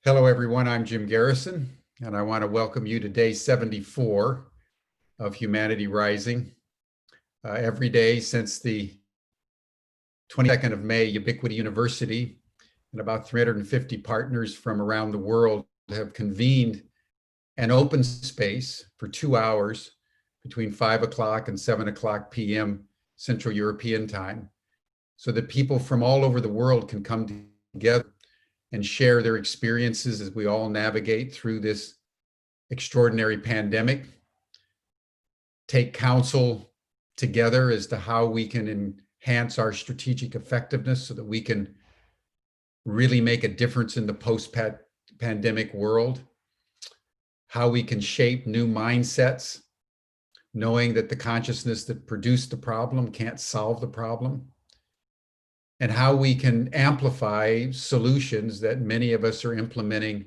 Hello, everyone. I'm Jim Garrison, and I want to welcome you to day 74 of Humanity Rising. Every day since the 22nd of May, Ubiquity University and about 350 partners from around the world have convened an open space for 2 hours between 5 o'clock and 7 o'clock p.m. Central European time so that people from all over the world can come together and share their experiences as we all navigate through this extraordinary pandemic, take counsel together as to how we can enhance our strategic effectiveness so that we can really make a difference in the post-pandemic world, how we can shape new mindsets, knowing that the consciousness that produced the problem can't solve the problem, and how we can amplify solutions that many of us are implementing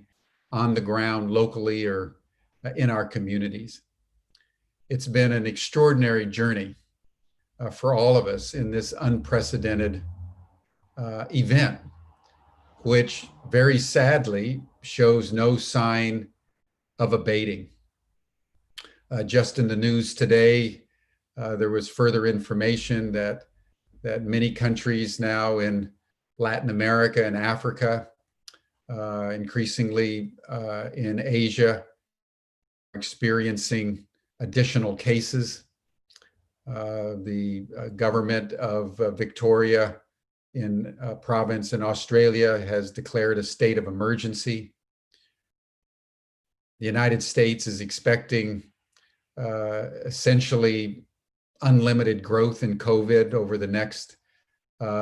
on the ground locally or in our communities. It's been an extraordinary journey for all of us in this unprecedented event, which very sadly shows no sign of abating. Just in the news today, there was further information that many countries now in Latin America and Africa, increasingly in Asia, are experiencing additional cases. The government of Victoria in a province in Australia has declared a state of emergency. The United States is expecting essentially unlimited growth in COVID over the next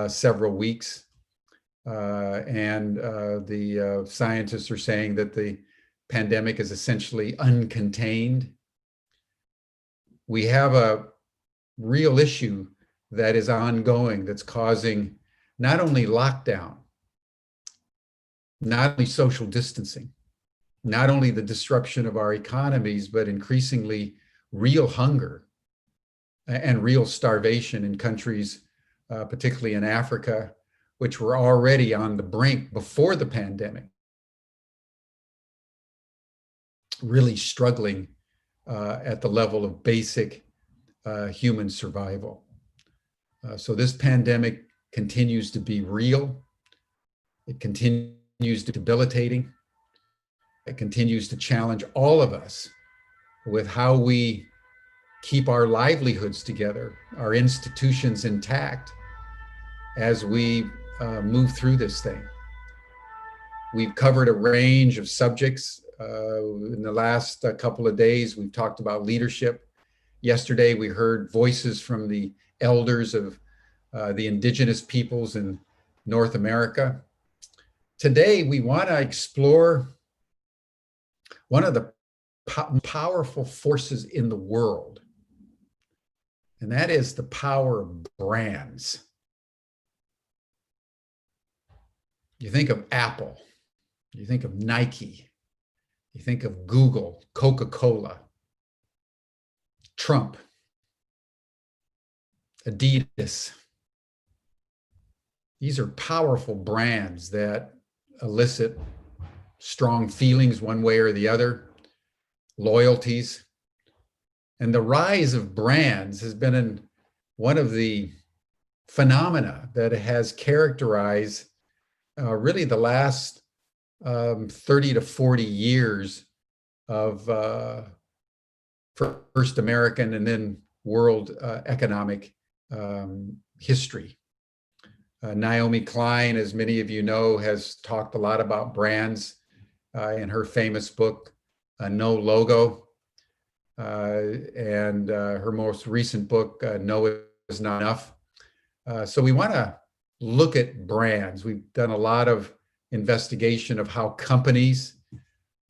several weeks. And the scientists are saying that the pandemic is essentially uncontained. We have a real issue that is ongoing that's causing not only lockdown, not only social distancing, not only the disruption of our economies, but increasingly real hunger and real starvation in countries, particularly in Africa, which were already on the brink before the pandemic, really struggling at the level of basic human survival. So this pandemic continues to be real. It continues to be debilitating. It continues to challenge all of us with how we keep our livelihoods together, our institutions intact as we move through this thing. We've covered a range of subjects. In the last couple of days, we've talked about leadership. Yesterday, we heard voices from the elders of the indigenous peoples in North America. Today, we want to explore one of the powerful forces in the world, and that is the power of brands. You think of Apple, you think of Nike, you think of Google, CocaCola, Trump, Adidas. These are powerful brands that elicit strong feelings one way or the other, loyalties. And the rise of brands has been one of the phenomena that has characterized really the last 30 to 40 years of first American and then world economic history. Naomi Klein, as many of you know, has talked a lot about brands in her famous book, No Logo, and her most recent book, No Is Not Enough. So we want to look at brands. We've done a lot of investigation of how companies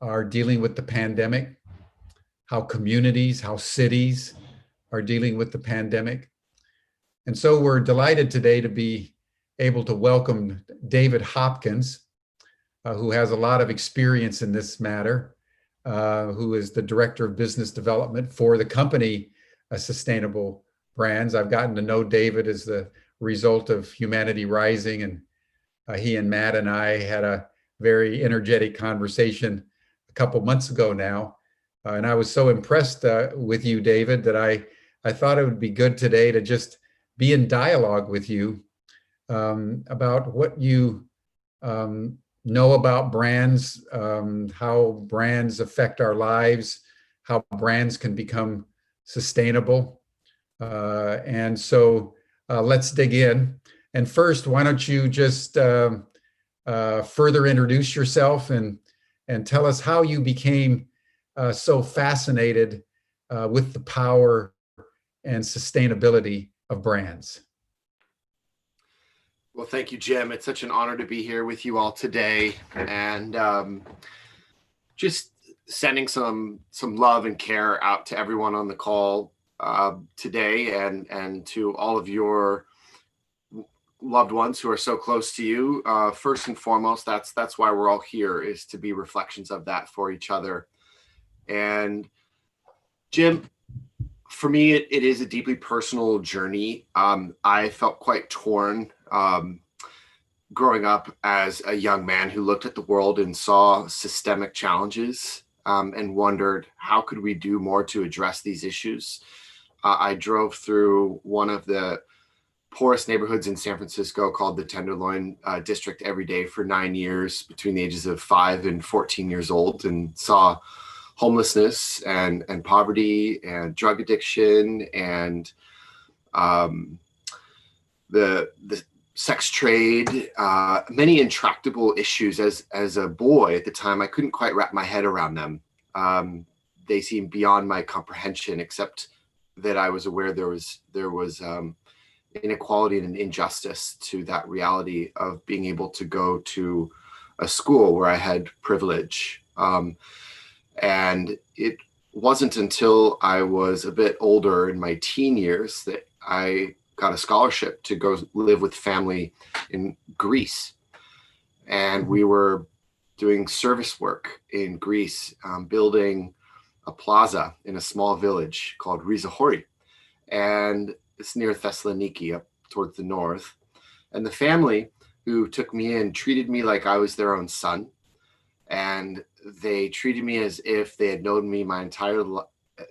are dealing with the pandemic, how communities, how cities are dealing with the pandemic. And so we're delighted today to be able to welcome David Hopkins, who has a lot of experience in this matter, who is the Director of Business Development for the company Sustainable Brands. I've gotten to know David as the result of Humanity Rising, and he and Matt and I had a very energetic conversation a couple months ago now. And I was so impressed with you, David, that I thought it would be good today to just be in dialogue with you about what you know about brands, how brands affect our lives, how brands can become sustainable. And so let's dig in. And first, why don't you just further introduce yourself and tell us how you became so fascinated with the power and sustainability of brands. Well, thank you, Jim. It's such an honor to be here with you all today, and just sending some love and care out to everyone on the call today, and to all of your loved ones who are so close to you. First and foremost, that's why we're all here, is to be reflections of that for each other. And Jim, for me, it is a deeply personal journey. I felt quite torn growing up as a young man who looked at the world and saw systemic challenges and wondered, how could we do more to address these issues? I drove through one of the poorest neighborhoods in San Francisco called the Tenderloin District every day for 9 years between the ages of 5 and 14 years old, and saw homelessness and poverty and drug addiction and the sex trade, many intractable issues. As a boy at the time, I couldn't quite wrap my head around them. They seemed beyond my comprehension, except that I was aware there was inequality and injustice to that reality of being able to go to a school where I had privilege. And it wasn't until I was a bit older, in my teen years, that I got a scholarship to go live with family in Greece. And we were doing service work in Greece, building a plaza in a small village called Rizahori. And it's near Thessaloniki, up towards the north. And the family who took me in treated me like I was their own son. And they treated me as if they had known me my entire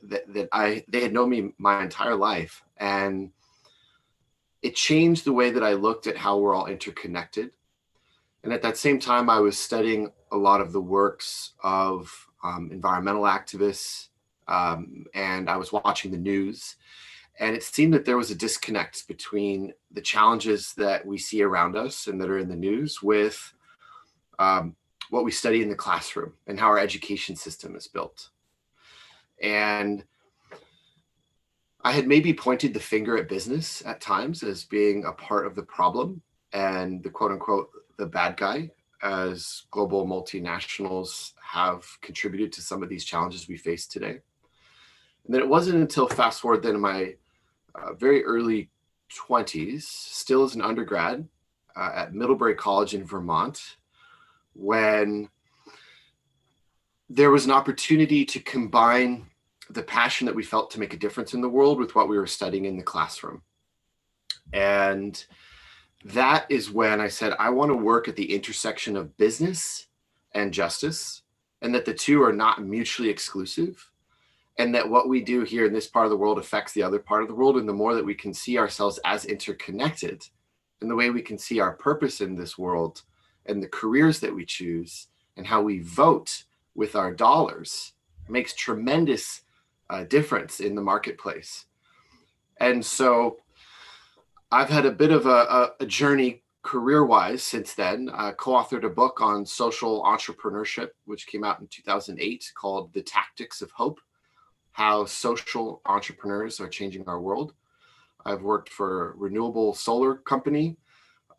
they had known me my entire life. And it changed the way that I looked at how we're all interconnected. And at that same time, I was studying a lot of the works of environmental activists, and I was watching the news. And it seemed that there was a disconnect between the challenges that we see around us and that are in the news with what we study in the classroom and how our education system is built. And I had maybe pointed the finger at business at times as being a part of the problem and the quote unquote the bad guy, as global multinationals have contributed to some of these challenges we face today. And then it wasn't until fast forward then in my very early 20s, still as an undergrad at Middlebury College in Vermont, when there was an opportunity to combine the passion that we felt to make a difference in the world with what we were studying in the classroom. And that is when I said, I want to work at the intersection of business and justice, and that the two are not mutually exclusive, and that what we do here in this part of the world affects the other part of the world. And the more that we can see ourselves as interconnected, and the way we can see our purpose in this world and the careers that we choose and how we vote with our dollars, makes tremendous difference in the marketplace. And so I've had a bit of a journey career-wise since then. I co-authored a book on social entrepreneurship, which came out in 2008, called The Tactics of Hope: How Social Entrepreneurs Are Changing Our World. I've worked for a renewable solar company,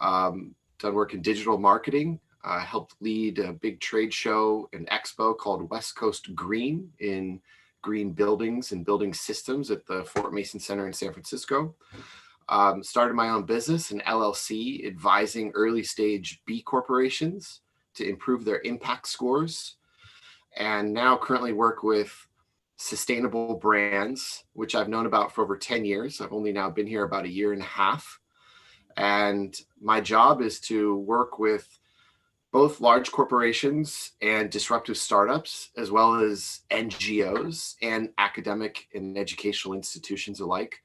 done work in digital marketing, helped lead a big trade show and expo called West Coast Green in green buildings and building systems at the Fort Mason Center in San Francisco. Started my own business, an LLC, advising early stage B corporations to improve their impact scores. And now currently work with sustainable brands, which I've known about for over 10 years. I've only now been here about a year and a half. And my job is to work with both large corporations and disruptive startups, as well as NGOs and academic and educational institutions alike,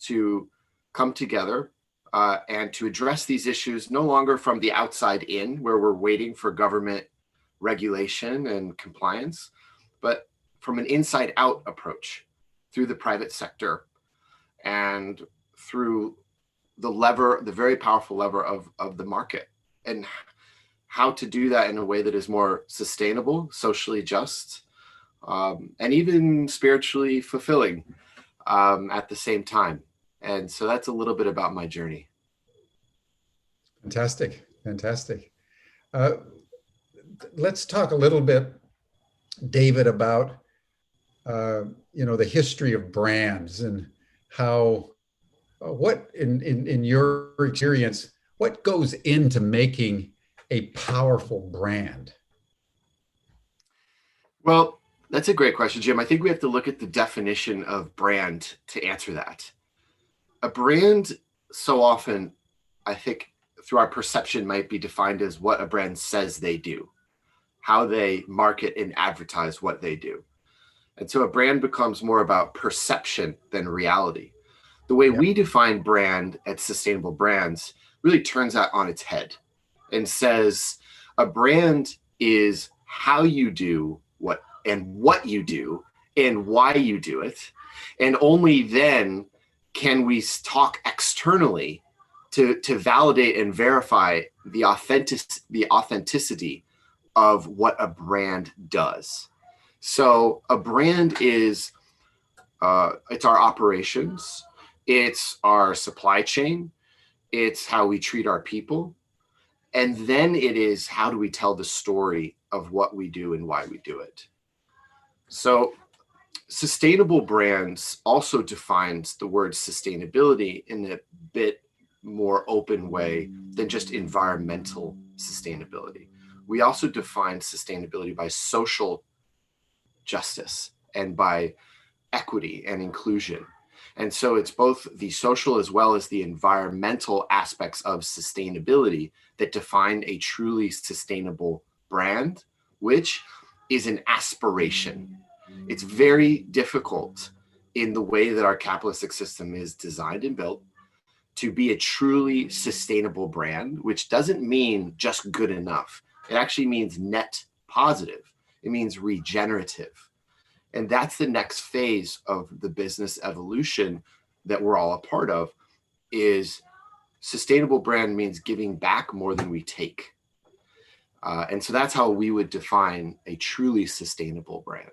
to come together and to address these issues no longer from the outside in, where we're waiting for government regulation and compliance, but from an inside out approach through the private sector and through the very powerful lever of the market, and how to do that in a way that is more sustainable, socially just, and even spiritually fulfilling at the same time. And so that's a little bit about my journey. Fantastic, fantastic. Let's talk a little bit, David, about the history of brands and how, what in your experience, what goes into making a powerful brand? Well, that's a great question, Jim. I think we have to look at the definition of brand to answer that. A brand, so often, I think, through our perception, might be defined as what a brand says they do, how they market and advertise what they do. And so a brand becomes more about perception than reality. The way we define brand at Sustainable Brands really turns that on its head and says a brand is how you do what you do and why you do it. And only then can we talk externally to validate and verify the authenticity of what a brand does. So a brand is, it's our operations, it's our supply chain, it's how we treat our people, and then it is how do we tell the story of what we do and why we do it. So Sustainable Brands also defines the word sustainability in a bit more open way than just environmental sustainability. We also define sustainability by social justice and by equity and inclusion. And so it's both the social as well as the environmental aspects of sustainability that define a truly sustainable brand, which is an aspiration. It's very difficult in the way that our capitalistic system is designed and built to be a truly sustainable brand, which doesn't mean just good enough. It actually means net positive. It means regenerative. And that's the next phase of the business evolution that we're all a part of. Is sustainable brand means giving back more than we take. And so that's how we would define a truly sustainable brand.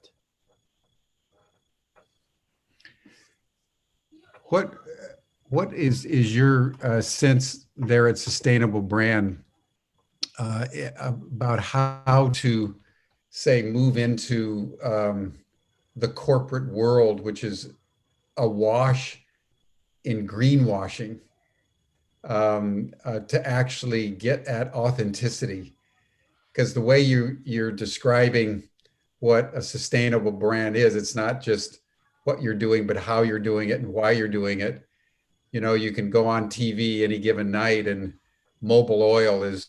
What is your sense there at Sustainable Brand about how to, say, move into the corporate world, which is awash in greenwashing, to actually get at authenticity? Because the way you're describing what a sustainable brand is, it's not just what you're doing, but how you're doing it and why you're doing it. You know, you can go on TV any given night and Mobil Oil is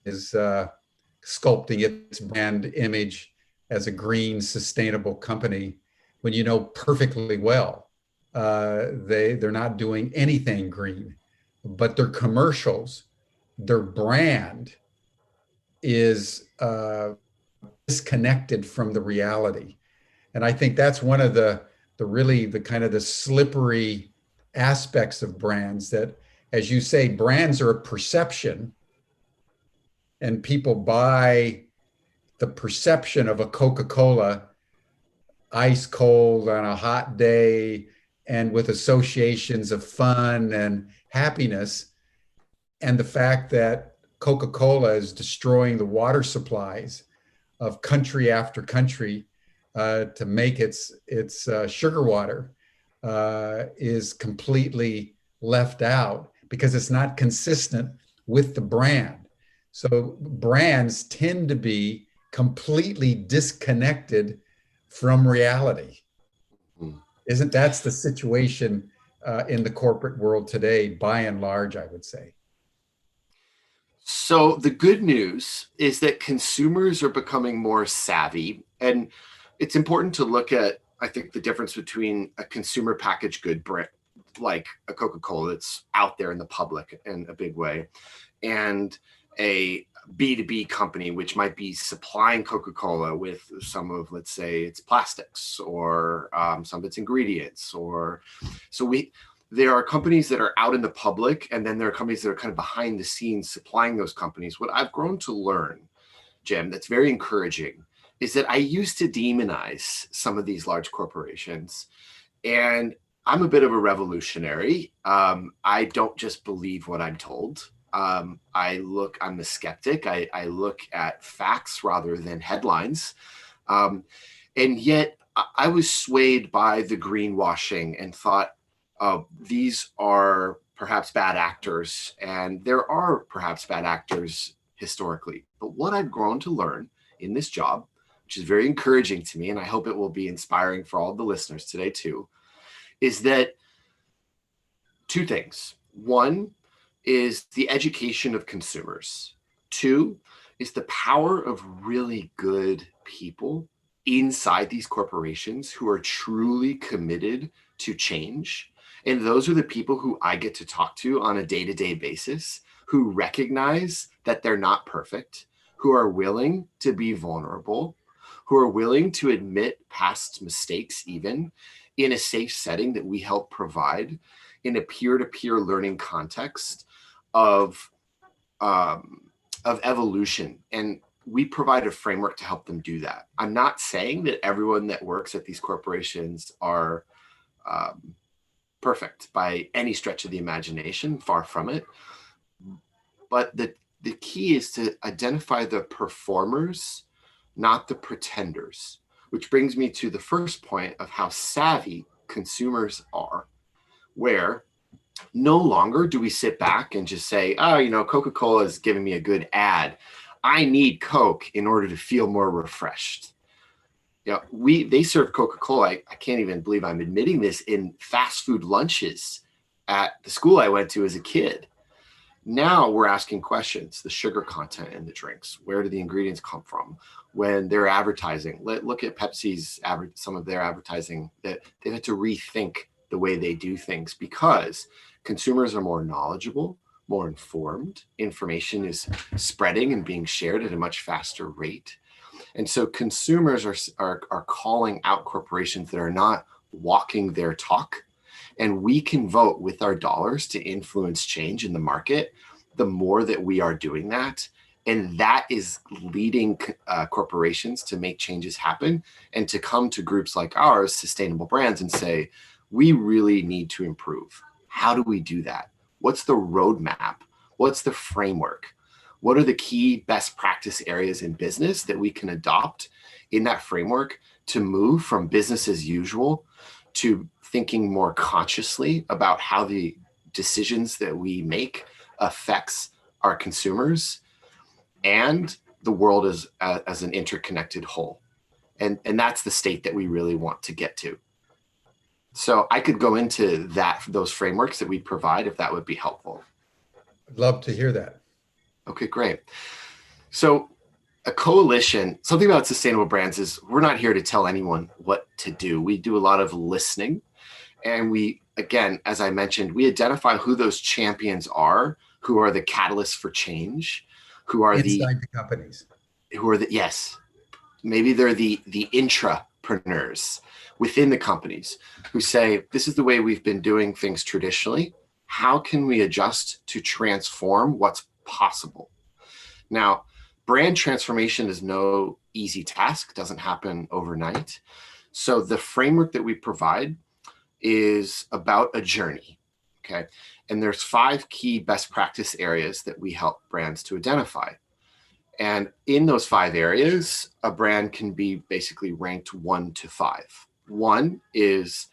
sculpting its brand image as a green, sustainable company, when you know perfectly well they're not doing anything green, but their commercials, their brand is disconnected from the reality. And I think that's one of the kind of the slippery aspects of brands, that, as you say, brands are a perception, and people buy the perception of a Coca-Cola ice cold on a hot day and with associations of fun and happiness. And the fact that Coca-Cola is destroying the water supplies of country after country to make its sugar water is completely left out because it's not consistent with the brand. So brands tend to be completely disconnected from reality. Isn't that's the situation in the corporate world today, by and large, I would say? So the good news is that consumers are becoming more savvy, and it's important to look at, I think, the difference between a consumer packaged good brand like a Coca-Cola that's out there in the public in a big way, and a B2B company, which might be supplying Coca-Cola with some of, let's say, its plastics or some of its ingredients. There are companies that are out in the public, and then there are companies that are kind of behind the scenes supplying those companies. What I've grown to learn, Jim, that's very encouraging, is that I used to demonize some of these large corporations, and I'm a bit of a revolutionary. I don't just believe what I'm told. I'm a skeptic. I look at facts rather than headlines. And yet I was swayed by the greenwashing and thought, these are perhaps bad actors, and there are perhaps bad actors historically. But what I've grown to learn in this job, which is very encouraging to me, and I hope it will be inspiring for all the listeners today too, is that two things. One is the education of consumers. Two is the power of really good people inside these corporations who are truly committed to change. And those are the people who I get to talk to on a day-to-day basis, who recognize that they're not perfect, who are willing to be vulnerable, who are willing to admit past mistakes even in a safe setting that we help provide in a peer-to-peer learning context of evolution. And we provide a framework to help them do that. I'm not saying that everyone that works at these corporations are perfect by any stretch of the imagination, far from it. But the key is to identify the performers, not the pretenders, which brings me to the first point of how savvy consumers are, where no longer do we sit back and just say, oh, Coca-Cola is giving me a good ad. I need Coke in order to feel more refreshed. They serve Coca-Cola. I can't even believe I'm admitting this, in fast food lunches at the school I went to as a kid. Now we're asking questions, the sugar content in the drinks, where do the ingredients come from? When they're advertising, look at Pepsi's some of their advertising, that they've had to rethink the way they do things because consumers are more knowledgeable, more informed. Information is spreading and being shared at a much faster rate. And so consumers are calling out corporations that are not walking their talk. And we can vote with our dollars to influence change in the market the more that we are doing that. And that is leading corporations to make changes happen and to come to groups like ours, Sustainable Brands, and say, we really need to improve. How do we do that? What's the roadmap? What's the framework? What are the key best practice areas in business that we can adopt in that framework to move from business as usual to thinking more consciously about how the decisions that we make affects our consumers and the world as an interconnected whole. And that's the state that we really want to get to. So I could go into those frameworks that we provide if that would be helpful. I'd love to hear that. Okay, great. So a coalition, something about Sustainable Brands is we're not here to tell anyone what to do. We do a lot of listening. And we, again, as I mentioned, we identify who those champions are, who are the catalysts for change, who are inside the companies. Yes, maybe they're the intrapreneurs within the companies who say, this is the way we've been doing things traditionally. How can we adjust to transform what's possible? Now, brand transformation is no easy task, doesn't happen overnight. So the framework that we provide is about a journey, okay? And there's 5 key best practice areas that we help brands to identify. And in those 5 areas, a brand can be basically ranked 1 to 5. 1 is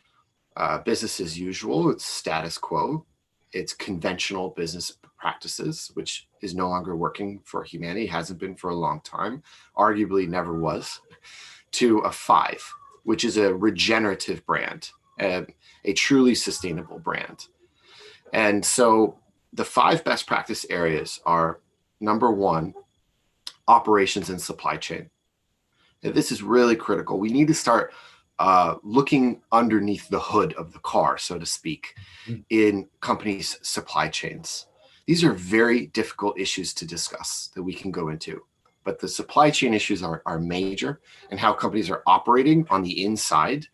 business as usual, it's status quo, it's conventional business practices, which is no longer working for humanity, hasn't been for a long time, arguably never was, to a 5, which is a regenerative brand, a truly sustainable brand. And so the 5 best practice areas are number one, operations and supply chain. And this is really critical. We need to start looking underneath the hood of the car, so to speak, in companies' supply chains. These are very difficult issues to discuss that we can go into. But the supply chain issues are major, and how companies are operating on the inside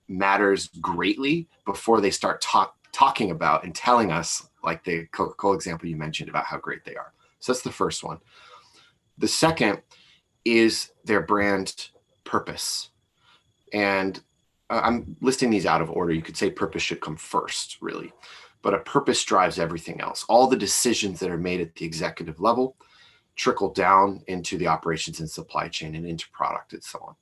matters greatly before they start talking about and telling us, like the Coca-Cola example you mentioned, about how great they are. So that's the first one. The second is their brand purpose. And I'm listing these out of order. You could say purpose should come first, really. But a purpose drives everything else. All the decisions that are made at the executive level trickle down into the operations and supply chain and into product and so on.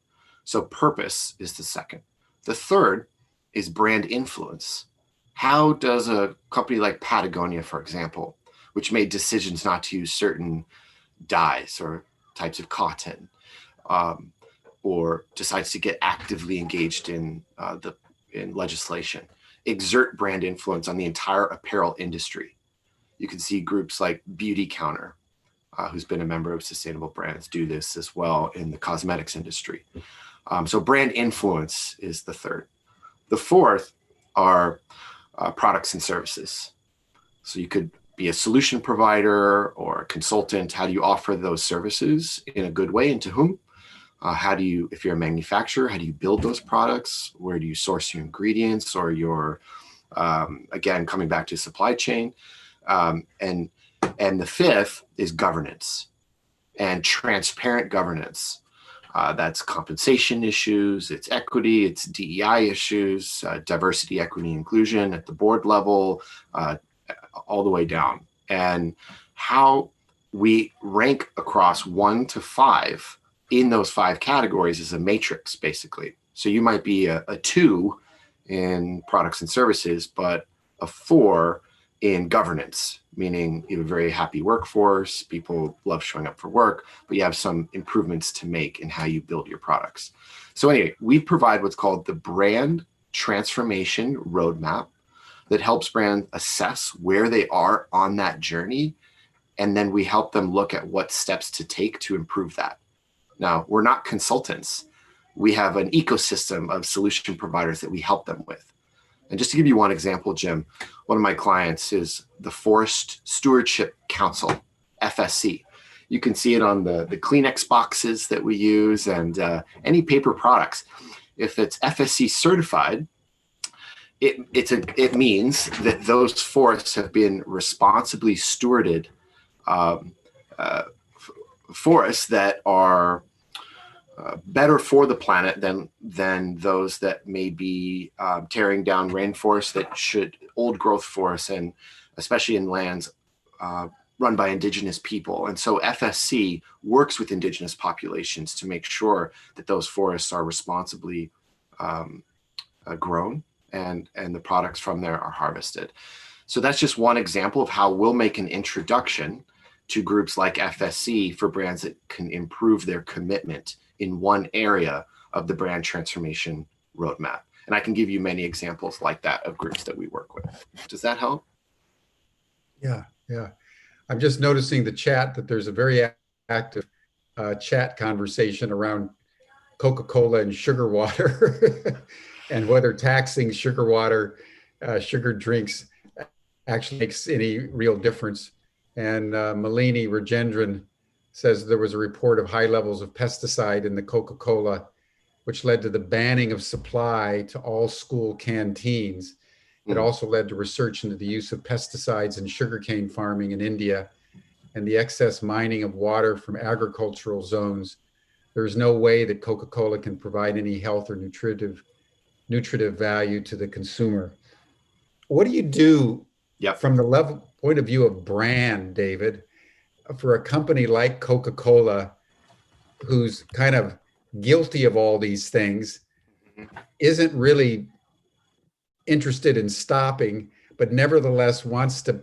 So purpose is the second. The third is brand influence. How does a company like Patagonia, for example, which made decisions not to use certain dyes or types of cotton, or decides to get actively engaged in legislation, exert brand influence on the entire apparel industry? You can see groups like Beauty Counter, who's been a member of Sustainable Brands, do this as well in the cosmetics industry. So brand influence is the third. The fourth are products and services. So you could be a solution provider or a consultant. How do you offer those services in a good way, and to whom? How do you, if you're a manufacturer, how do you build those products? Where do you source your ingredients or your, again, coming back to supply chain? And the fifth is governance and transparent governance. That's compensation issues, it's equity, it's DEI issues, diversity, equity, inclusion at the board level, all the way down. And how we rank across 1 to 5 in those 5 categories is a matrix, basically. So you might be a 2 in products and services, but a 4 in governance, meaning you have a very happy workforce, people love showing up for work, but you have some improvements to make in how you build your products. So anyway, we provide what's called the brand transformation roadmap that helps brands assess where they are on that journey. And then we help them look at what steps to take to improve that. Now, we're not consultants. We have an ecosystem of solution providers that we help them with. And just to give you one example, Jim, one of my clients is the Forest Stewardship Council, FSC. You can see it on the Kleenex boxes that we use and any paper products. If it's FSC certified, it means that those forests have been responsibly stewarded forests that are better for the planet than those that may be tearing down rainforests that should, old growth forests, and especially in lands run by indigenous people. And so FSC works with indigenous populations to make sure that those forests are responsibly grown and the products from there are harvested. So that's just one example of how we'll make an introduction to groups like FSC for brands that can improve their commitment in one area of the brand transformation roadmap. And I can give you many examples like that of groups that we work with. Does that help? Yeah. I'm just noticing the chat that there's a very active chat conversation around Coca-Cola and sugar water and whether taxing sugar water, sugar drinks actually makes any real difference. And Malini Rajendran says there was a report of high levels of pesticide in the Coca-Cola, which led to the banning of supply to all school canteens. It also led to research into the use of pesticides in sugarcane farming in India and the excess mining of water from agricultural zones. There's no way that Coca-Cola can provide any health or nutritive value to the consumer. What do you do from the point of view of brand, David, for a company like Coca-Cola, who's kind of guilty of all these things, isn't really interested in stopping, but nevertheless wants to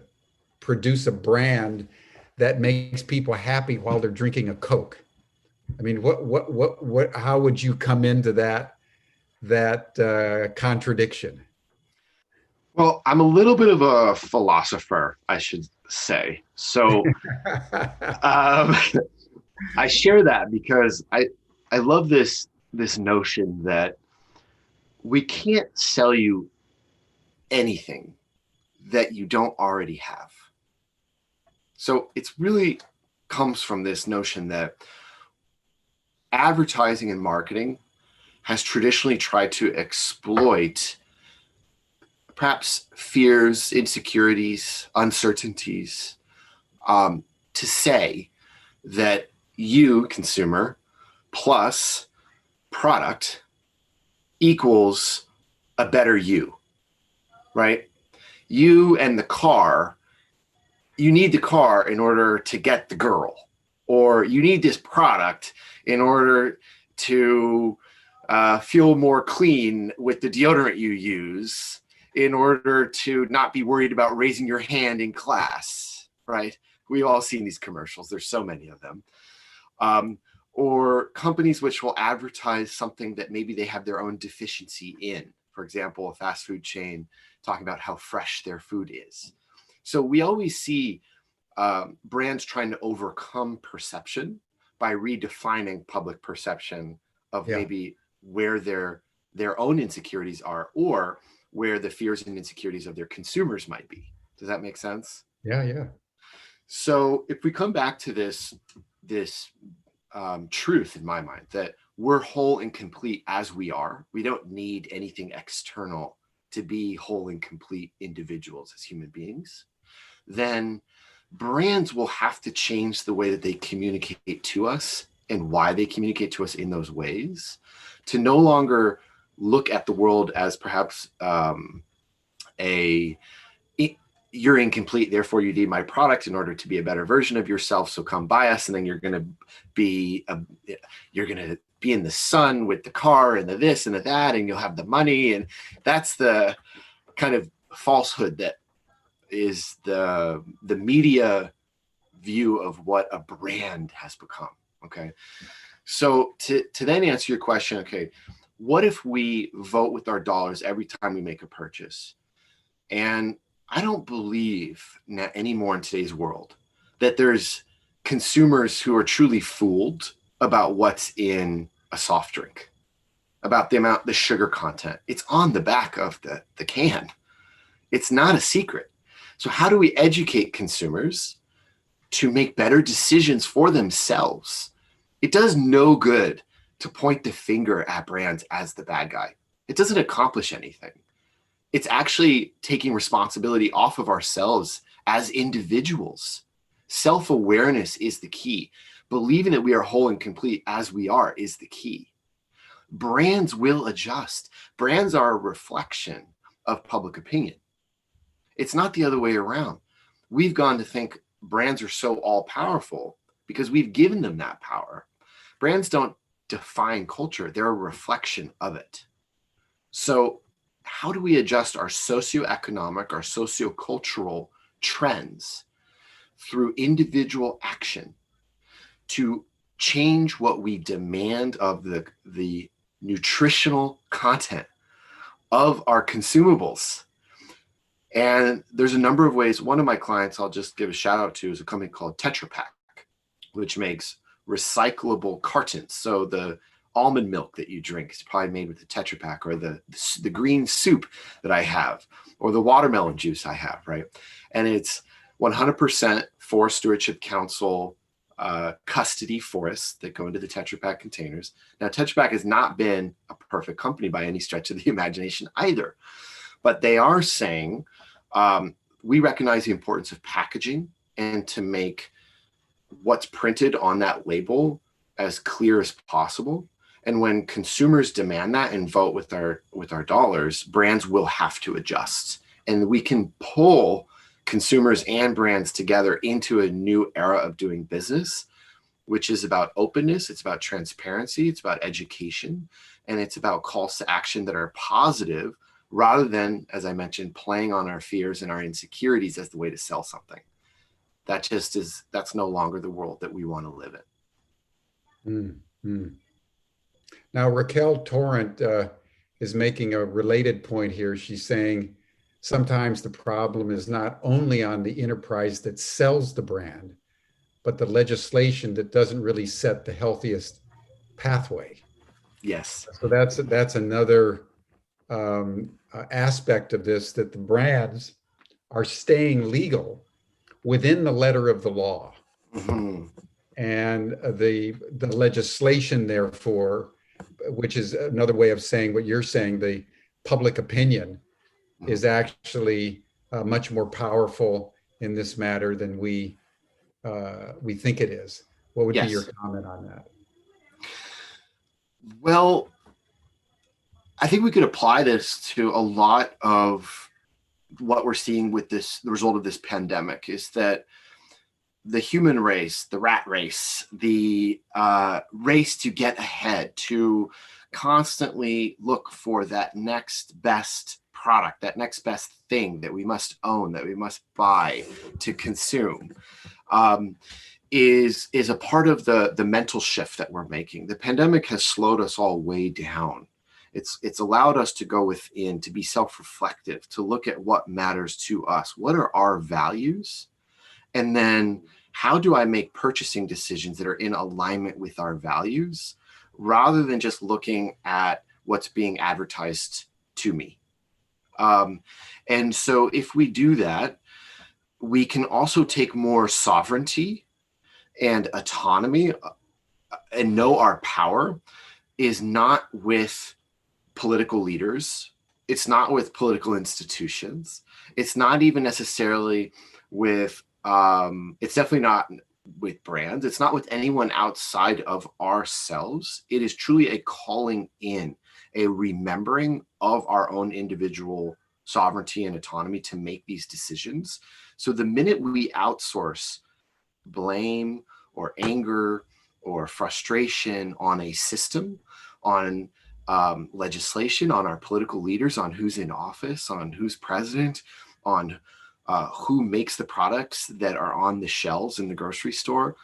produce a brand that makes people happy while they're drinking a Coke? I mean, how would you come into that contradiction? Well, I'm a little bit of a philosopher, I should say. So um, I share that because I love this notion that we can't sell you anything that you don't already have. So it's really comes from this notion that advertising and marketing has traditionally tried to exploit perhaps fears, insecurities, uncertainties, to say that you, consumer, plus product equals a better you, right? You and the car, you need the car in order to get the girl, or you need this product in order to feel more clean with the deodorant you use, in order to not be worried about raising your hand in class, right? We've all seen these commercials. There's so many of them. Um, or companies which will advertise something that maybe they have their own deficiency in. For example, a fast food chain talking about how fresh their food is. So we always see brands trying to overcome perception by redefining public perception of Yeah, maybe where their own insecurities are, or where the fears and insecurities of their consumers might be. Does that make sense? yeah, yeah. So if we come back to this truth in my mind that we're whole and complete as we are, we don't need anything external to be whole and complete individuals as human beings, then brands will have to change the way that they communicate to us and why they communicate to us in those ways, to no longer look at the world as perhaps a you're incomplete, therefore you need my product in order to be a better version of yourself, so come buy us, and then you're going to be in the sun with the car and the this and the that, and you'll have the money. And that's the kind of falsehood that is the media view of what a brand has become. Okay, so to then answer your question, okay, what if we vote with our dollars every time we make a purchase? And I don't believe anymore in today's world that there's consumers who are truly fooled about what's in a soft drink, about the sugar content. It's on the back of the can. It's not a secret. So how do we educate consumers to make better decisions for themselves? It does no good to point the finger at brands as the bad guy. It doesn't accomplish anything. It's actually taking responsibility off of ourselves as individuals. Self-awareness is the key. Believing that we are whole and complete as we are is the key. Brands will adjust. Brands are a reflection of public opinion. It's not the other way around. We've gone to think brands are so all-powerful because we've given them that power. Brands don't define culture. They're a reflection of it. So how do we adjust our socioeconomic, our sociocultural trends through individual action to change what we demand of the nutritional content of our consumables? And there's a number of ways. One of my clients I'll just give a shout out to is a company called Tetra Pak, which makes recyclable cartons. So the almond milk that you drink is probably made with the Tetra Pak, or the green soup that I have, or the watermelon juice I have, right? And it's 100% Forest Stewardship Council custody forests that go into the Tetra Pak containers. Now, Tetra Pak has not been a perfect company by any stretch of the imagination either, but they are saying we recognize the importance of packaging and to make what's printed on that label as clear as possible. And when consumers demand that and vote with our dollars, brands will have to adjust. And we can pull consumers and brands together into a new era of doing business, which is about openness, it's about transparency, it's about education, and it's about calls to action that are positive, rather than, as I mentioned, playing on our fears and our insecurities as the way to sell something. That's no longer the world that we want to live in. Mm-hmm. Now, Raquel Torrent is making a related point here. She's saying sometimes the problem is not only on the enterprise that sells the brand, but the legislation that doesn't really set the healthiest pathway. Yes. So that's another aspect of this, that the brands are staying legal within the letter of the law. Mm-hmm. And the legislation, therefore, which is another way of saying what you're saying, the public opinion is actually much more powerful in this matter than we think it is. What would be your Yes. comment on that? Well, I think we could apply this to a lot of what we're seeing with this, the result of this pandemic is that the human race, the rat race, the race to get ahead, to constantly look for that next best product, that next best thing that we must own, that we must buy to consume, is a part of the mental shift that we're making. The pandemic has slowed us all way down. It's allowed us to go within, to be self-reflective, to look at what matters to us. What are our values? And then how do I make purchasing decisions that are in alignment with our values, rather than just looking at what's being advertised to me? And so if we do that, we can also take more sovereignty and autonomy, and know our power is not with political leaders. It's not with political institutions. It's not even necessarily with, it's definitely not with brands. It's not with anyone outside of ourselves. It is truly a calling in, a remembering of our own individual sovereignty and autonomy to make these decisions. So the minute we outsource blame or anger or frustration on a system, on legislation, on our political leaders, on who's in office, on who's president, on who makes the products that are on the shelves in the grocery store,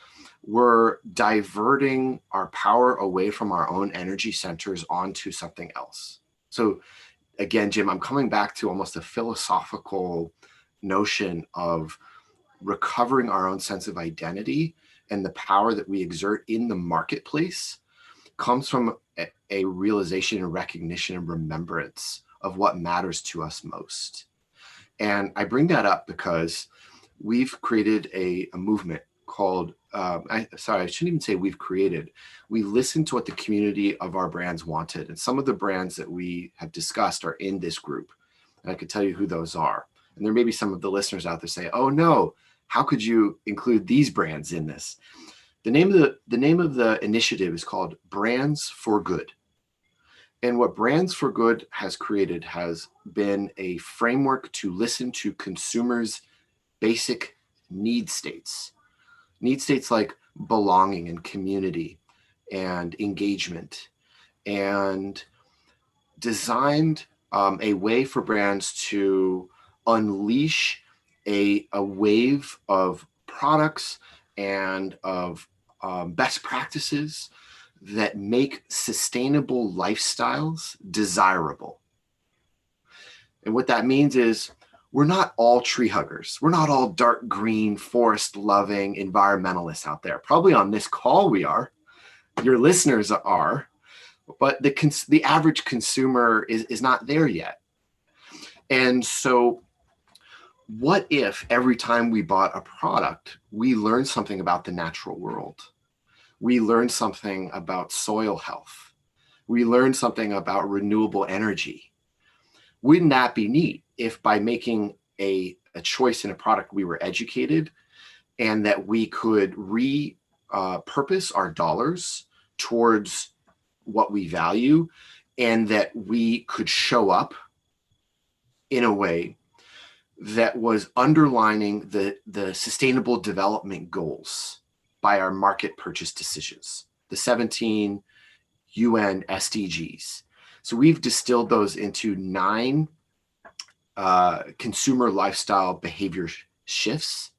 we're diverting our power away from our own energy centers onto something else. So again, Jim, I'm coming back to almost a philosophical notion of recovering our own sense of identity, and the power that we exert in the marketplace comes from a realization and recognition and remembrance of what matters to us most. And I bring that up because we've created a movement called, I shouldn't even say we've created. We listened to what the community of our brands wanted. And some of the brands that we have discussed are in this group. And I could tell you who those are. And there may be some of the listeners out there say, oh no, how could you include these brands in this? The name of the initiative is called Brands for Good. And what Brands for Good has created has been a framework to listen to consumers' basic need states like belonging and community and engagement, and designed a way for brands to unleash a wave of products and of best practices that make sustainable lifestyles desirable. And what that means is we're not all tree huggers. We're not all dark green, forest loving environmentalists out there. Probably on this call we are. Your listeners are. But the average consumer is not there yet. And so what if every time we bought a product, we learned something about the natural world? We learned something about soil health. We learned something about renewable energy. Wouldn't that be neat if by making a choice in a product we were educated, and that we could repurpose our dollars towards what we value, and that we could show up in a way that was underlining the sustainable development goals by our market purchase decisions, the 17 UN SDGs. So we've distilled those into 9 consumer lifestyle behavior shifts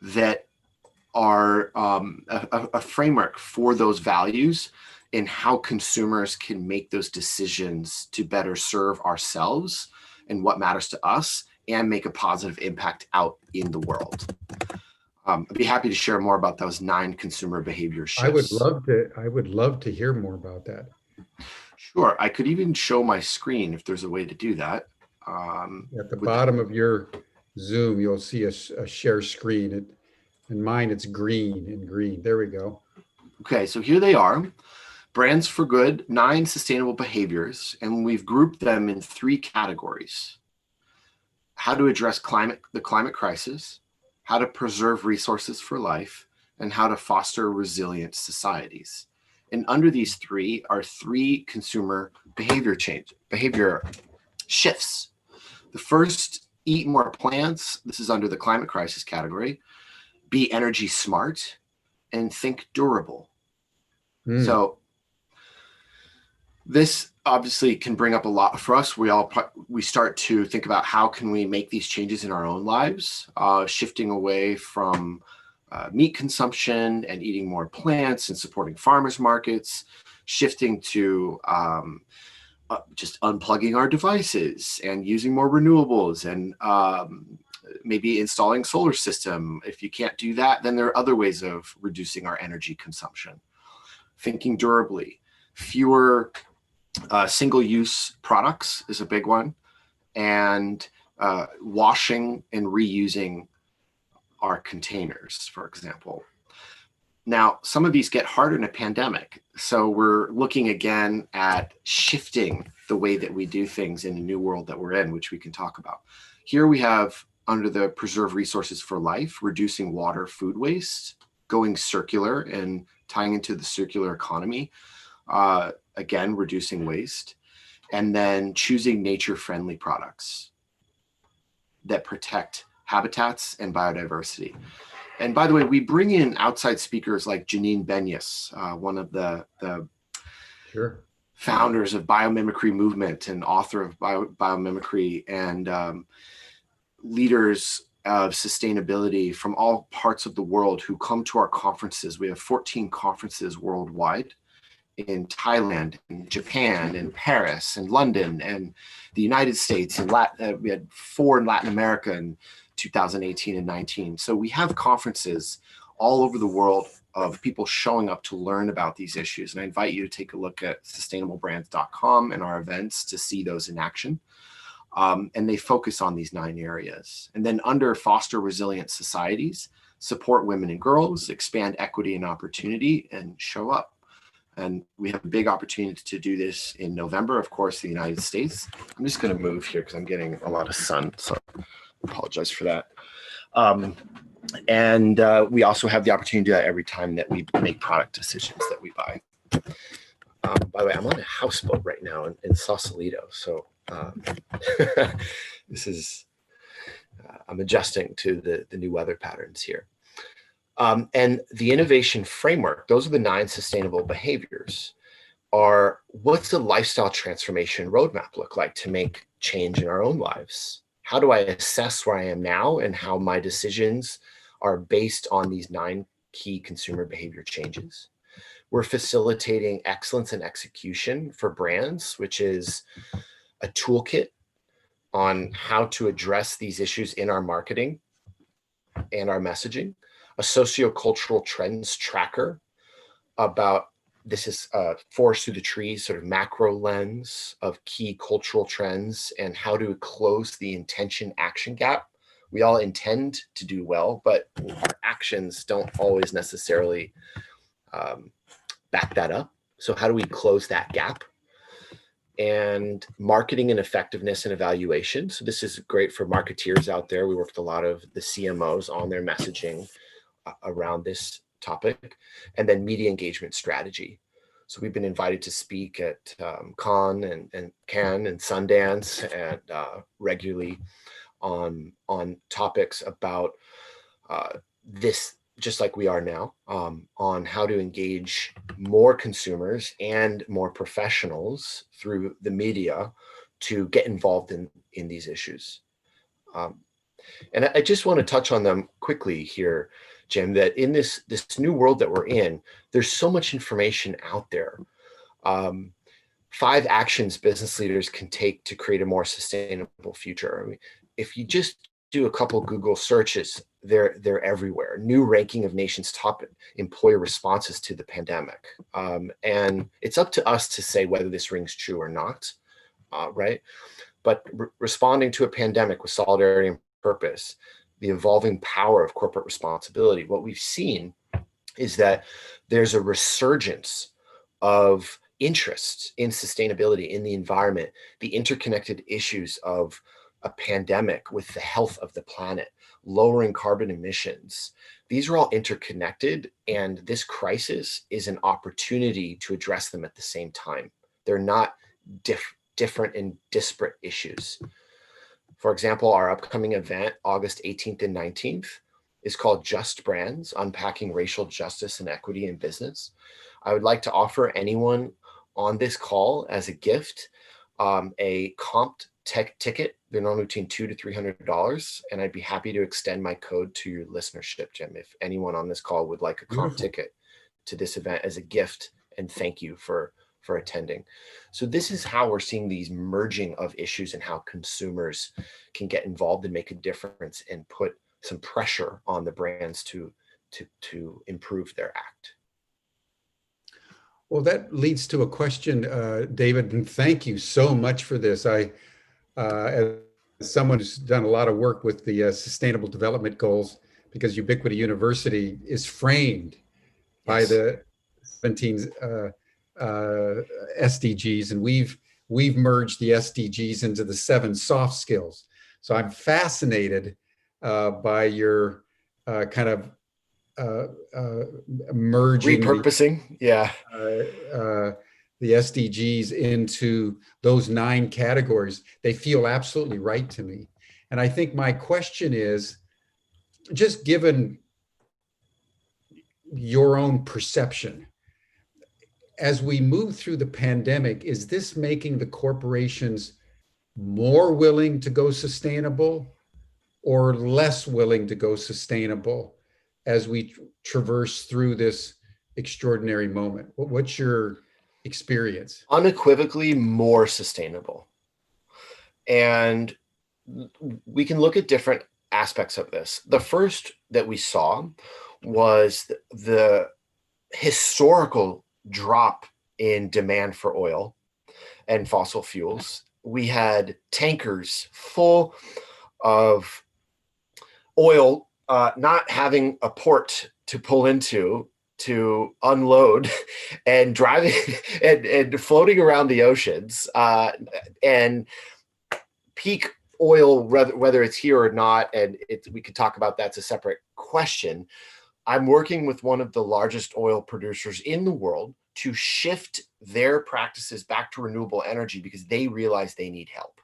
that are a framework for those values, and how consumers can make those decisions to better serve ourselves and what matters to us and make a positive impact out in the world. I'd be happy to share more about those 9 consumer behavior shifts. I would love to hear more about that. Sure. I could even show my screen if there's a way to do that. At the bottom of your Zoom, you'll see a share screen. In mine, it's green and green. There we go. Okay, so here they are. Brands for Good, 9 sustainable behaviors, and we've grouped them in 3 categories. How to address the climate crisis, how to preserve resources for life, and how to foster resilient societies. And under these 3 are 3 consumer behavior shifts. The first, eat more plants. This is under the climate crisis category. Be energy smart and think durable. So this obviously can bring up a lot for us. We start to think about how can we make these changes in our own lives, shifting away from meat consumption and eating more plants and supporting farmers markets, shifting to just unplugging our devices and using more renewables and maybe installing solar system. If you can't do that, then there are other ways of reducing our energy consumption. Thinking durably, fewer single-use products is a big one, and washing and reusing our containers, for example. Now, some of these get harder in a pandemic, so we're looking again at shifting the way that we do things in the new world that we're in, which we can talk about. Here we have, under the Preserve Resources for Life, reducing water, food waste, going circular and tying into the circular economy, again, reducing waste, and then choosing nature-friendly products that protect habitats and biodiversity. And by the way, we bring in outside speakers like Janine Benyus, one of the founders of biomimicry movement and author of biomimicry, and leaders of sustainability from all parts of the world who come to our conferences. We have 14 conferences worldwide in Thailand, in Japan, in Paris, in London, and the United States, and we had 4 in Latin America in 2018 and 19. So we have conferences all over the world of people showing up to learn about these issues. And I invite you to take a look at sustainablebrands.com and our events to see those in action. And they focus on these 9 areas. And then under foster resilient societies, support women and girls, expand equity and opportunity, and show up. And we have a big opportunity to do this in November, of course, the United States. I'm just going to move here because I'm getting a lot of sun, so I apologize for that. And we also have the opportunity to do that every time that we make product decisions that we buy. By the way, I'm on a houseboat right now in Sausalito, so this is, I'm adjusting to the new weather patterns here. And the innovation framework, those are the 9 sustainable behaviors, are what's the lifestyle transformation roadmap look like to make change in our own lives? How do I assess where I am now and how my decisions are based on these 9 key consumer behavior changes? We're facilitating excellence and execution for brands, which is a toolkit on how to address these issues in our marketing and our messaging, a sociocultural trends tracker about, this is forest through the trees, sort of macro lens of key cultural trends and how to close the intention action gap. We all intend to do well, but our actions don't always necessarily back that up. So how do we close that gap? And marketing and effectiveness and evaluation. So this is great for marketeers out there. We work with a lot of the CMOs on their messaging around this topic. And then media engagement strategy. So we've been invited to speak at Cannes and Sundance and regularly on topics about this, just like we are now, on how to engage more consumers and more professionals through the media to get involved in these issues. And I just want to touch on them quickly here, Jim, that in this new world that we're in, there's so much information out there. 5 actions business leaders can take to create a more sustainable future. I mean, if you just do a couple Google searches, they're everywhere. New ranking of nation's top employer responses to the pandemic. And it's up to us to say whether this rings true or not, right? But responding to a pandemic with solidarity and purpose, the evolving power of corporate responsibility, what we've seen is that there's a resurgence of interest in sustainability, in the environment, the interconnected issues of a pandemic with the health of the planet, lowering carbon emissions. These are all interconnected, and this crisis is an opportunity to address them at the same time. They're not different and disparate issues. For example, our upcoming event, August 18th and 19th, is called Just Brands, Unpacking Racial Justice and Equity in Business. I would like to offer anyone on this call as a gift a comped tech ticket. They're normally between $200 to $300, and I'd be happy to extend my code to your listenership, Jim, if anyone on this call would like a comp ticket to this event as a gift, and thank you for attending. So this is how we're seeing these merging of issues and how consumers can get involved and make a difference and put some pressure on the brands to improve their act. Well, that leads to a question, David, and thank you so much for this. As someone who's done a lot of work with the Sustainable Development Goals, because Ubiquity University is framed by the 17 SDGs, and we've merged the SDGs into the 7 soft skills. So I'm fascinated by your kind of merging repurposing, the SDGs into those 9 categories. They feel absolutely right to me. And I think my question is, just given your own perception, as we move through the pandemic, is this making the corporations more willing to go sustainable or less willing to go sustainable as we traverse through this extraordinary moment? What's your experience? Unequivocally more sustainable. And we can look at different aspects of this. The first that we saw was the historical drop in demand for oil and fossil fuels. We had tankers full of oil not having a port to pull into to unload and driving and floating around the oceans, and peak oil, whether it's here or not, and we could talk about that's a separate question. I'm working with one of the largest oil producers in the world to shift their practices back to renewable energy because they realize they need help.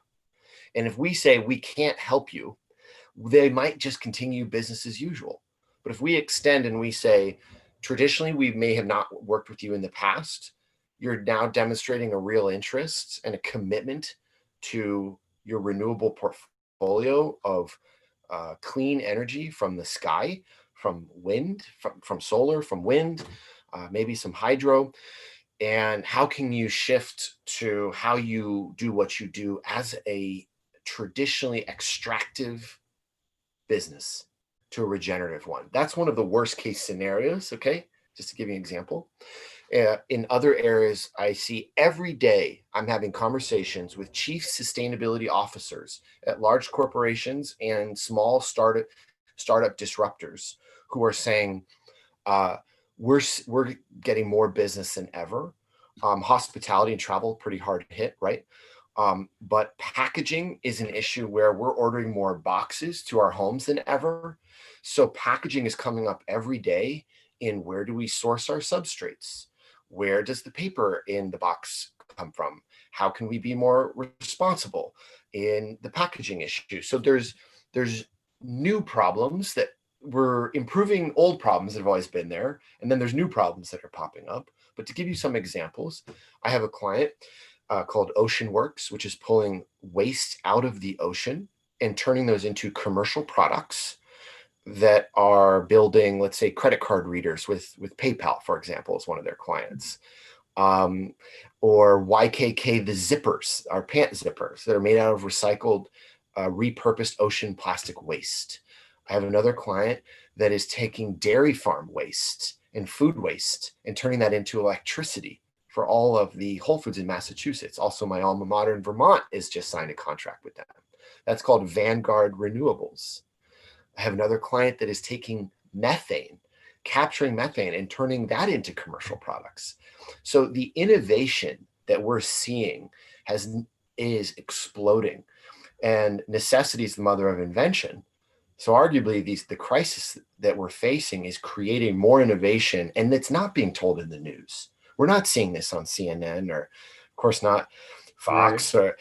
And if we say we can't help you, they might just continue business as usual. But if we extend and we say, traditionally, we may have not worked with you in the past, you're now demonstrating a real interest and a commitment to your renewable portfolio of clean energy from the sky, from wind, from solar, from wind, maybe some hydro. And how can you shift to how you do what you do as a traditionally extractive business to a regenerative one? That's one of the worst case scenarios, okay? Just to give you an example. In other areas, I see every day I'm having conversations with chief sustainability officers at large corporations and small startup disruptors who are saying, we're getting more business than ever. Hospitality and travel, pretty hard hit, right? But packaging is an issue where we're ordering more boxes to our homes than ever. So packaging is coming up every day in where do we source our substrates? Where does the paper in the box come from? How can we be more responsible in the packaging issue? So there's new problems that we're improving old problems that have always been there. And then there's new problems that are popping up. But to give you some examples, I have a client called Ocean Works, which is pulling waste out of the ocean and turning those into commercial products that are building, let's say, credit card readers with PayPal, for example, is one of their clients. um, or YKK the zippers, our pant zippers that are made out of recycled, repurposed ocean plastic waste. I have another client that is taking dairy farm waste and food waste and turning that into electricity for all of the Whole Foods in Massachusetts. Also, my alma mater in Vermont has just signed a contract with them. That's called Vanguard Renewables. I have another client that is taking methane, capturing methane and turning that into commercial products. So the innovation that we're seeing is exploding, and necessity is the mother of invention. So arguably the crisis that we're facing is creating more innovation, and it's not being told in the news. We're not seeing this on CNN or, of course, not Fox, Right.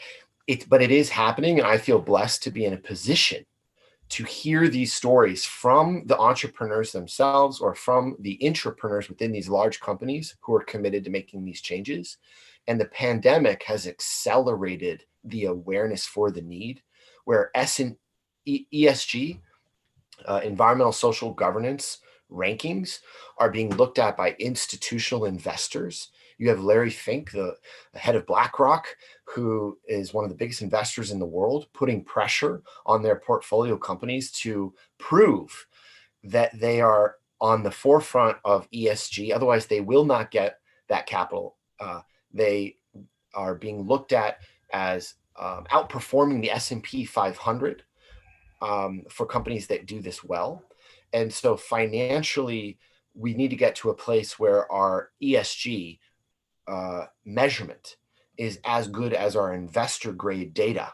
but it is happening. And I feel blessed to be in a position to hear these stories from the entrepreneurs themselves or from the intrapreneurs within these large companies who are committed to making these changes. And the pandemic has accelerated the awareness for the need, where ESG, environmental social governance rankings, are being looked at by institutional investors. You have Larry Fink, the head of BlackRock, who is one of the biggest investors in the world, putting pressure on their portfolio companies to prove that they are on the forefront of ESG. Otherwise, they will not get that capital. They are being looked at as outperforming the S&P 500 for companies that do this well. And so financially, we need to get to a place where our ESG measurement is as good as our investor grade data,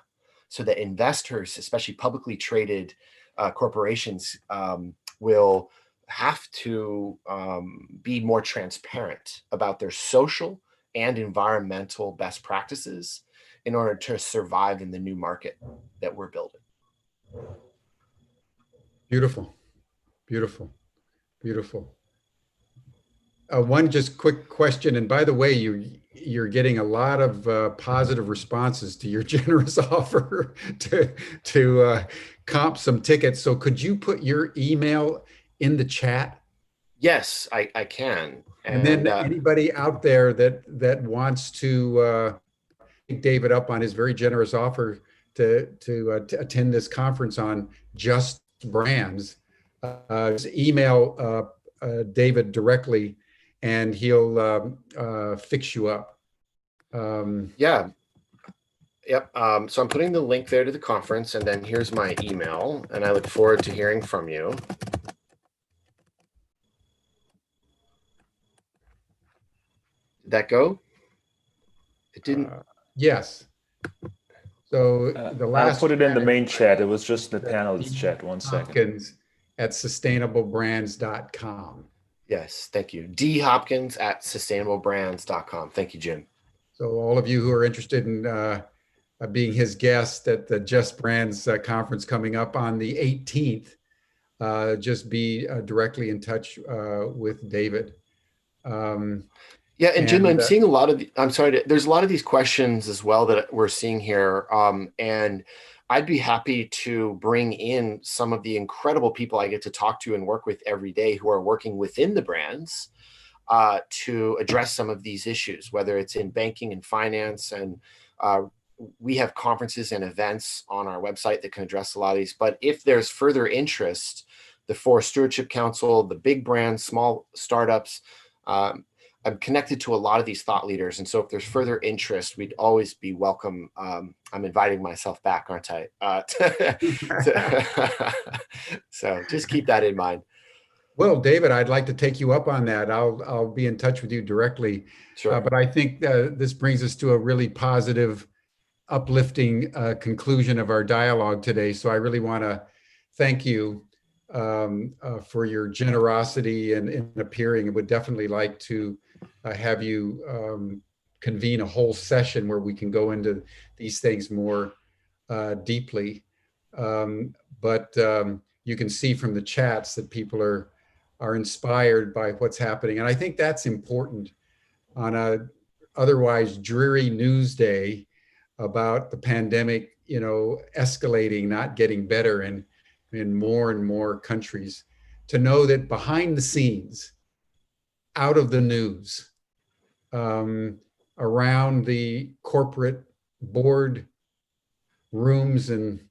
so that investors, especially publicly traded corporations, will have to be more transparent about their social and environmental best practices in order to survive in the new market that we're building. Beautiful, beautiful, beautiful. One just quick question, and by the way, you're getting a lot of positive responses to your generous offer to comp some tickets. So could you put your email in the chat? Yes, I can. And then And anybody out there that wants to take David up on his very generous offer to attend this conference on just brands, just email David directly, and he'll fix you up. yeah, yep. So I'm putting the link there to the conference, and then here's my email, and I look forward to hearing from you. Did that go? It didn't. Yes. So the I'll last put it in the chat main chat. It was just the is panelists G chat. 1 second. Hopkins at sustainablebrands.com. Yes, thank you. D Hopkins at sustainablebrands.com. Thank you, Jim. So all of you who are interested in being his guest at the Just Brands conference coming up on the 18th, just be directly in touch with David. Yeah, and Jim, I'm seeing a lot of. There's a lot of these questions as well that we're seeing here, and I'd be happy to bring in some of the incredible people I get to talk to and work with every day who are working within the brands to address some of these issues, whether it's in banking and finance. And we have conferences and events on our website that can address a lot of these. But if there's further interest, the Forest Stewardship Council, the big brands, small startups, I'm connected to a lot of these thought leaders. And so if there's further interest, we'd always be welcome. I'm inviting myself back, aren't I? So just keep that in mind. Well, David, I'd like to take you up on that. I'll be in touch with you directly. Sure. But I think this brings us to a really positive, uplifting conclusion of our dialogue today. So I really want to thank you for your generosity in appearing. I would definitely like to have you convene a whole session where we can go into these things more deeply. But you can see from the chats that people are inspired by what's happening. And I think that's important on a otherwise dreary news day about the pandemic, escalating, not getting better in more and more countries, to know that behind the scenes, out of the news, around the corporate board rooms and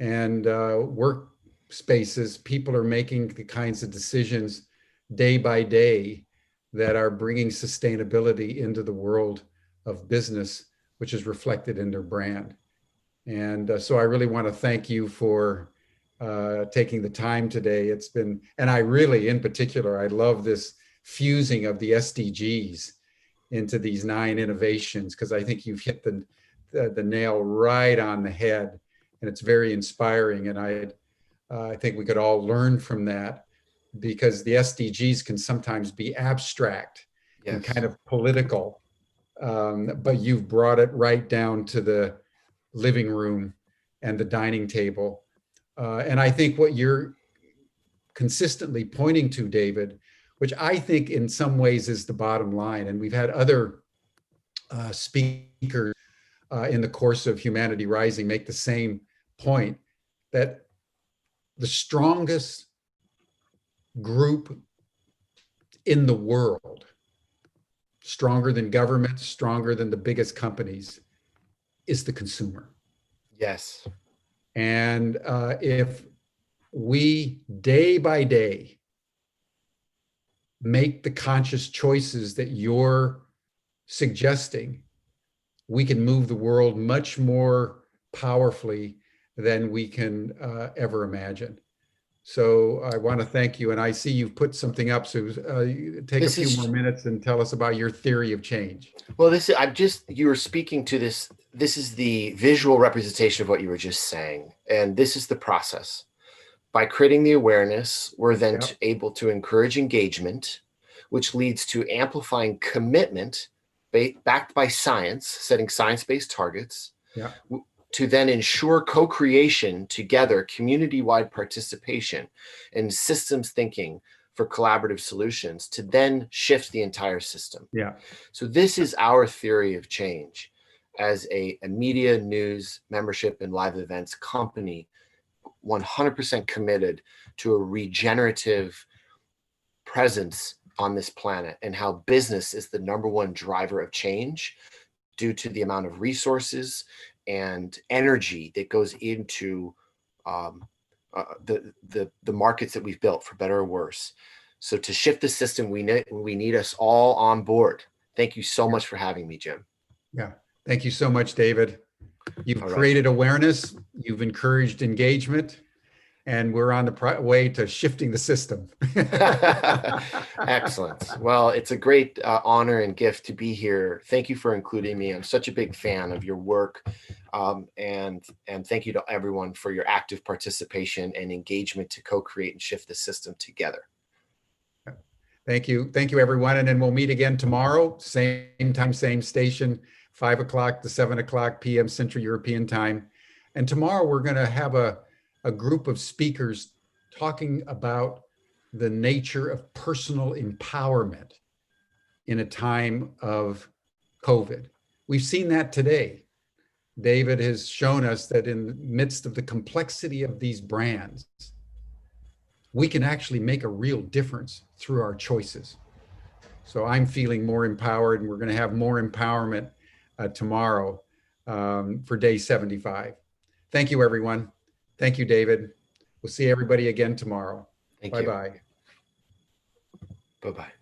workspaces, people are making the kinds of decisions day by day that are bringing sustainability into the world of business, which is reflected in their brand. And so I really want to thank you for taking the time today. It's been, and I really, in particular, I love this fusing of the SDGs into these 9 innovations, because I think you've hit the nail right on the head, and it's very inspiring. And I think we could all learn from that, because the SDGs can sometimes be abstract and Yes. kind of political, but you've brought it right down to the living room and the dining table. And I think what you're consistently pointing to, David, which I think in some ways is the bottom line, and we've had other speakers in the course of Humanity Rising make the same point, that the strongest group in the world, stronger than governments, stronger than the biggest companies, is the consumer. Yes. And if we day by day make the conscious choices that you're suggesting, we can move the world much more powerfully than we can ever imagine. So I want to thank you. And I see you've put something up. So take a few more minutes and tell us about your theory of change. Well, you were speaking to this. This is the visual representation of what you were just saying. And this is the process. By creating the awareness, we're then able to encourage engagement, which leads to amplifying commitment backed by science, setting science-based targets, to then ensure co-creation together, community-wide participation, and systems thinking for collaborative solutions to then shift the entire system. So this is our theory of change as a media, news, membership, and live events company, 100% committed to a regenerative presence on this planet, and how business is the #1 driver of change due to the amount of resources and energy that goes into the markets that we've built, for better or worse. So to shift the system, we need us all on board. Thank you so much for having me, Jim. Yeah, thank you so much, David. You've created awareness, you've encouraged engagement, and we're on the way to shifting the system. Excellent. Well, it's a great honor and gift to be here. Thank you for including me. I'm such a big fan of your work. And thank you to everyone for your active participation and engagement to co-create and shift the system together. Thank you. Thank you, everyone. And then we'll meet again tomorrow, same time, same station, 5 o'clock to 7 o'clock p.m. Central European Time. And tomorrow we're going to have a group of speakers talking about the nature of personal empowerment in a time of COVID. We've seen that today. David has shown us that in the midst of the complexity of these brands, we can actually make a real difference through our choices. So I'm feeling more empowered, and we're going to have more empowerment tomorrow for day 75. Thank you, everyone. Thank you, David. We'll see everybody again tomorrow. Thank you. Bye-bye. Bye-bye.